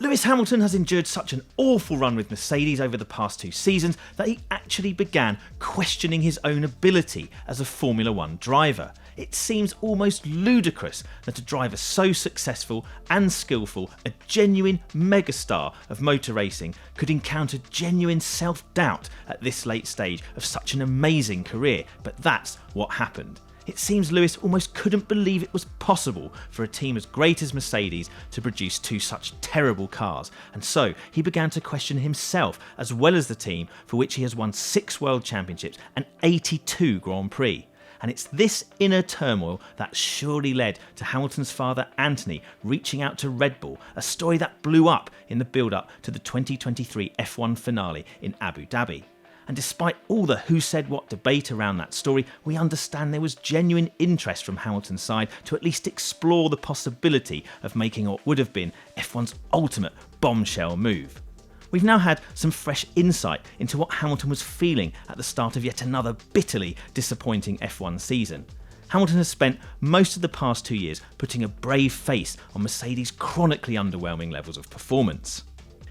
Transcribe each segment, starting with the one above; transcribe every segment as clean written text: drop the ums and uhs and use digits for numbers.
Lewis Hamilton has endured such an awful run with Mercedes over the past 2 seasons that he actually began questioning his own ability as a Formula 1 driver. It seems almost ludicrous that a driver so successful and skillful, a genuine megastar of motor racing, could encounter genuine self-doubt at this late stage of such an amazing career, but that's what happened. It seems Lewis almost couldn't believe it was possible for a team as great as Mercedes to produce 2 such terrible cars, and so he began to question himself as well as the team, for which he has won 6 World Championships and 82 Grand Prix. And it's this inner turmoil that surely led to Hamilton's father Anthony reaching out to Red Bull, a story that blew up in the build-up to the 2023 F1 finale in Abu Dhabi. And despite all the who said what debate around that story, we understand there was genuine interest from Hamilton's side to at least explore the possibility of making what would have been F1's ultimate bombshell move. We've now had some fresh insight into what Hamilton was feeling at the start of yet another bitterly disappointing F1 season. Hamilton has spent most of the past 2 years putting a brave face on Mercedes' chronically underwhelming levels of performance.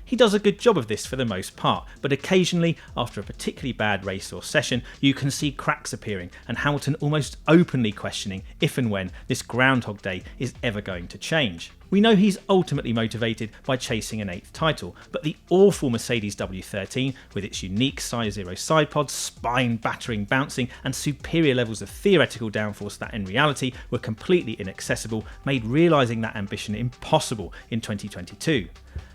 He does a good job of this for the most part, but occasionally, after a particularly bad race or session, you can see cracks appearing and Hamilton almost openly questioning if and when this Groundhog Day is ever going to change. We know he's ultimately motivated by chasing an 8th title, but the awful Mercedes W13, with its unique size 0 side pods, spine-battering bouncing and superior levels of theoretical downforce that in reality were completely inaccessible, made realising that ambition impossible in 2022.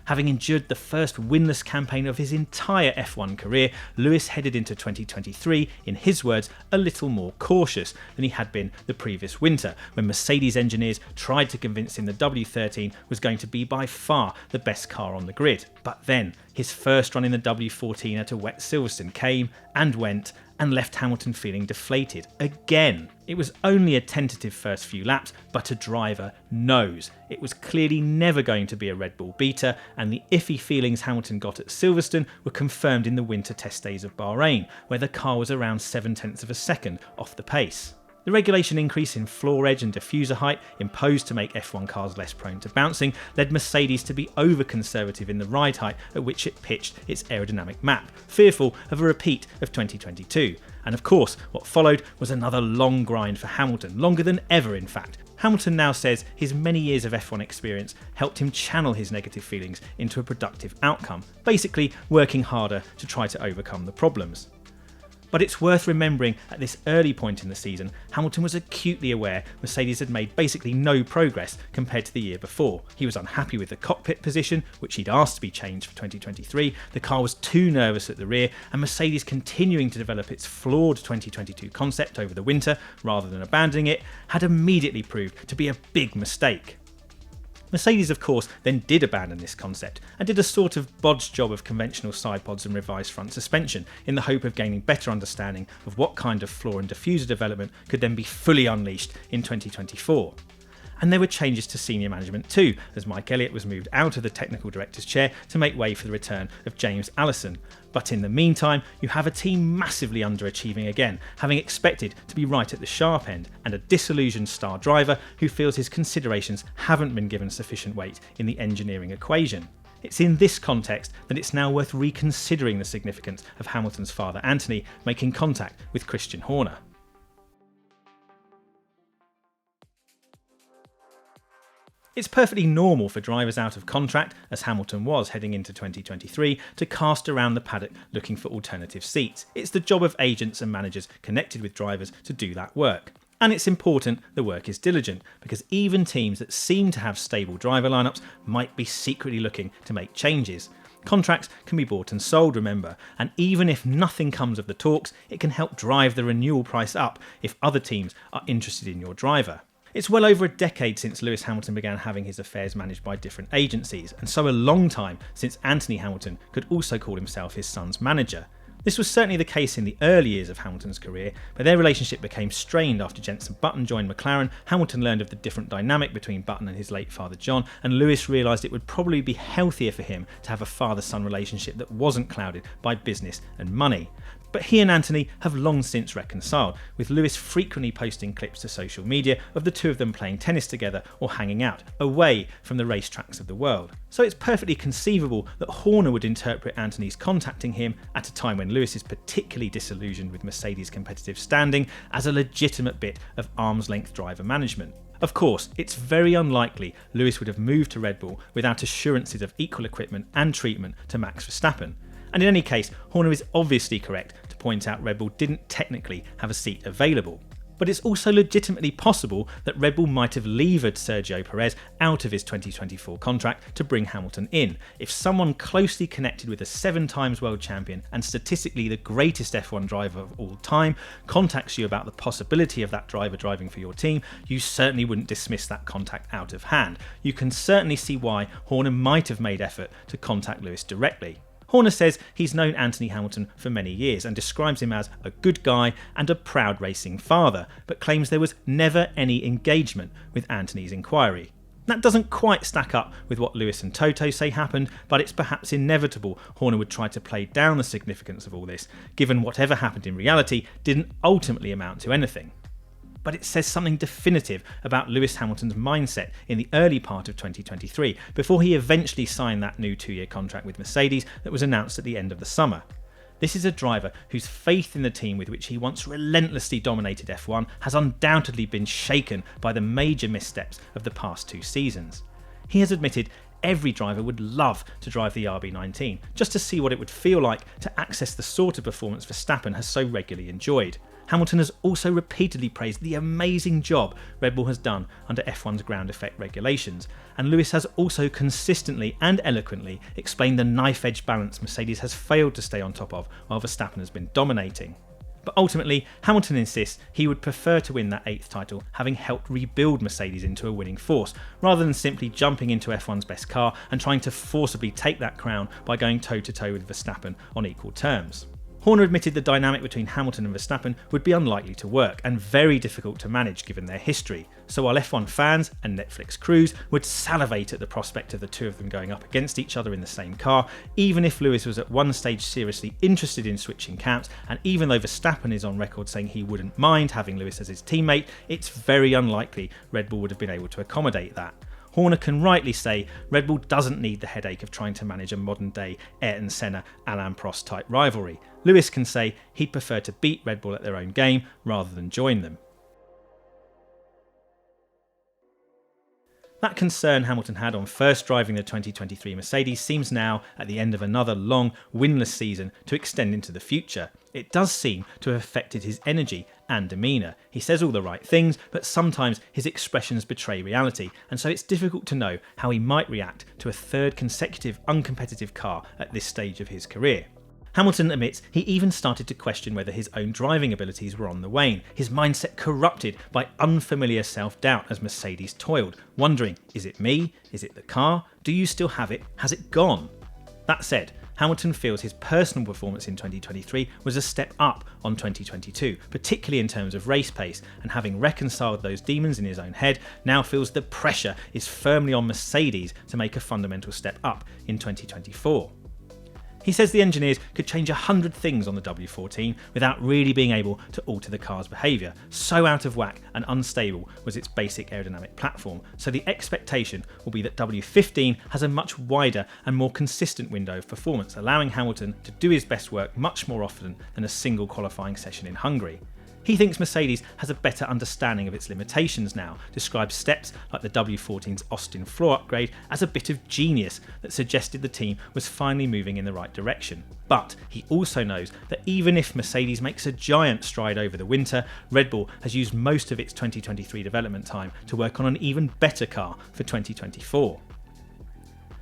Having endured the first winless campaign of his entire F1 career, Lewis headed into 2023, in his words, a little more cautious than he had been the previous winter, when Mercedes engineers tried to convince him the W13 was going to be by far the best car on the grid. But then, his first run in the W14 at a wet Silverstone came and went and left Hamilton feeling deflated again. It was only a tentative first few laps, but a driver knows it was clearly never going to be a Red Bull beater, and the iffy feelings Hamilton got at Silverstone were confirmed in the winter test days of Bahrain, where the car was around 0.7 of a second off the pace. The regulation increase in floor edge and diffuser height imposed to make F1 cars less prone to bouncing led Mercedes to be over-conservative in the ride height at which it pitched its aerodynamic map, fearful of a repeat of 2022. And of course, what followed was another long grind for Hamilton, longer than ever in fact. Hamilton now says his many years of F1 experience helped him channel his negative feelings into a productive outcome, basically working harder to try to overcome the problems. But it's worth remembering at this early point in the season, Hamilton was acutely aware Mercedes had made basically no progress compared to the year before. He was unhappy with the cockpit position, which he'd asked to be changed for 2023, the car was too nervous at the rear, and Mercedes continuing to develop its flawed 2022 concept over the winter, rather than abandoning it, had immediately proved to be a big mistake. Mercedes, of course, then did abandon this concept and did a sort of bodged job of conventional side pods and revised front suspension in the hope of gaining better understanding of what kind of floor and diffuser development could then be fully unleashed in 2024. And there were changes to senior management too, as Mike Elliott was moved out of the technical director's chair to make way for the return of James Allison. But in the meantime, you have a team massively underachieving again, having expected to be right at the sharp end, and a disillusioned star driver who feels his considerations haven't been given sufficient weight in the engineering equation. It's in this context that it's now worth reconsidering the significance of Hamilton's father Anthony making contact with Christian Horner. It's perfectly normal for drivers out of contract, as Hamilton was heading into 2023, to cast around the paddock looking for alternative seats. It's the job of agents and managers connected with drivers to do that work. And it's important the work is diligent, because even teams that seem to have stable driver lineups might be secretly looking to make changes. Contracts can be bought and sold, remember, and even if nothing comes of the talks, it can help drive the renewal price up if other teams are interested in your driver. It's well over a decade since Lewis Hamilton began having his affairs managed by different agencies, and so a long time since Anthony Hamilton could also call himself his son's manager. This was certainly the case in the early years of Hamilton's career, but their relationship became strained after Jenson Button joined McLaren. Hamilton learned of the different dynamic between Button and his late father John, and Lewis realised it would probably be healthier for him to have a father-son relationship that wasn't clouded by business and money. But he and Anthony have long since reconciled, with Lewis frequently posting clips to social media of the two of them playing tennis together or hanging out, away from the racetracks of the world. So it's perfectly conceivable that Horner would interpret Anthony's contacting him at a time when Lewis is particularly disillusioned with Mercedes' competitive standing as a legitimate bit of arm's-length driver management. Of course, it's very unlikely Lewis would have moved to Red Bull without assurances of equal equipment and treatment to Max Verstappen. And in any case, Horner is obviously correct to point out Red Bull didn't technically have a seat available. But it's also legitimately possible that Red Bull might have levered Sergio Perez out of his 2024 contract to bring Hamilton in. If someone closely connected with a 7-time world champion and statistically the greatest F1 driver of all time contacts you about the possibility of that driver driving for your team, you certainly wouldn't dismiss that contact out of hand. You can certainly see why Horner might have made effort to contact Lewis directly. Horner says he's known Anthony Hamilton for many years and describes him as a good guy and a proud racing father, but claims there was never any engagement with Anthony's inquiry. That doesn't quite stack up with what Lewis and Toto say happened, but it's perhaps inevitable Horner would try to play down the significance of all this, given whatever happened in reality didn't ultimately amount to anything. But it says something definitive about Lewis Hamilton's mindset in the early part of 2023, before he eventually signed that new 2-year contract with Mercedes that was announced at the end of the summer. This is a driver whose faith in the team with which he once relentlessly dominated F1 has undoubtedly been shaken by the major missteps of the past 2 seasons. He has admitted every driver would love to drive the RB19, just to see what it would feel like to access the sort of performance Verstappen has so regularly enjoyed. Hamilton has also repeatedly praised the amazing job Red Bull has done under F1's ground effect regulations, and Lewis has also consistently and eloquently explained the knife-edge balance Mercedes has failed to stay on top of while Verstappen has been dominating. But ultimately, Hamilton insists he would prefer to win that 8th title having helped rebuild Mercedes into a winning force, rather than simply jumping into F1's best car and trying to forcibly take that crown by going toe-to-toe with Verstappen on equal terms. Horner admitted the dynamic between Hamilton and Verstappen would be unlikely to work and very difficult to manage given their history, so while F1 fans and Netflix crews would salivate at the prospect of the two of them going up against each other in the same car, even if Lewis was at one stage seriously interested in switching camps, and even though Verstappen is on record saying he wouldn't mind having Lewis as his teammate, it's very unlikely Red Bull would have been able to accommodate that. Horner can rightly say Red Bull doesn't need the headache of trying to manage a modern-day Ayrton Senna, Alain Prost type rivalry. Lewis can say he'd prefer to beat Red Bull at their own game rather than join them. That concern Hamilton had on first driving the 2023 Mercedes seems now, at the end of another long, winless season, to extend into the future. It does seem to have affected his energy and demeanour. He says all the right things, but sometimes his expressions betray reality, and so it's difficult to know how he might react to a 3rd consecutive uncompetitive car at this stage of his career. Hamilton admits he even started to question whether his own driving abilities were on the wane, his mindset corrupted by unfamiliar self-doubt as Mercedes toiled, wondering, is it me? Is it the car? Do you still have it? Has it gone? That said, Hamilton feels his personal performance in 2023 was a step up on 2022, particularly in terms of race pace, and having reconciled those demons in his own head, now feels the pressure is firmly on Mercedes to make a fundamental step up in 2024. He says the engineers could change 100 things on the W14 without really being able to alter the car's behaviour. So out of whack and unstable was its basic aerodynamic platform, so the expectation will be that W15 has a much wider and more consistent window of performance, allowing Hamilton to do his best work much more often than a single qualifying session in Hungary. He thinks Mercedes has a better understanding of its limitations now, describes steps like the W14's Austin floor upgrade as a bit of genius that suggested the team was finally moving in the right direction. But he also knows that even if Mercedes makes a giant stride over the winter, Red Bull has used most of its 2023 development time to work on an even better car for 2024.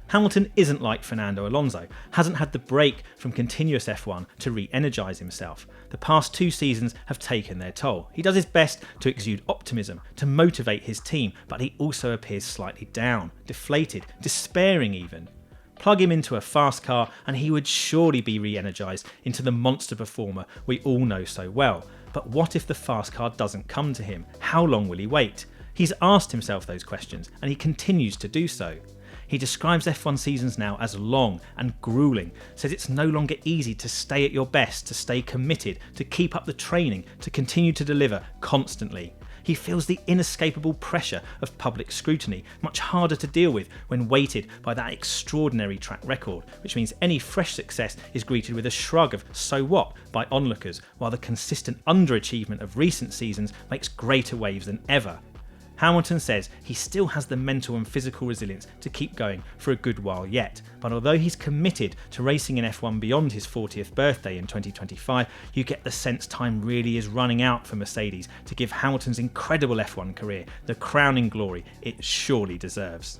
Hamilton isn't like Fernando Alonso, hasn't had the break from continuous F1 to re-energise himself. The past 2 seasons have taken their toll. He does his best to exude optimism, to motivate his team, but he also appears slightly down, deflated, despairing even. Plug him into a fast car and he would surely be re-energised into the monster performer we all know so well. But what if the fast car doesn't come to him? How long will he wait? He's asked himself those questions and he continues to do so. He describes F1 seasons now as long and gruelling, says it's no longer easy to stay at your best, to stay committed, to keep up the training, to continue to deliver constantly. He feels the inescapable pressure of public scrutiny, much harder to deal with when weighted by that extraordinary track record, which means any fresh success is greeted with a shrug of "so what" by onlookers, while the consistent underachievement of recent seasons makes greater waves than ever. Hamilton says he still has the mental and physical resilience to keep going for a good while yet, but although he's committed to racing in F1 beyond his 40th birthday in 2025, you get the sense time really is running out for Mercedes to give Hamilton's incredible F1 career the crowning glory it surely deserves.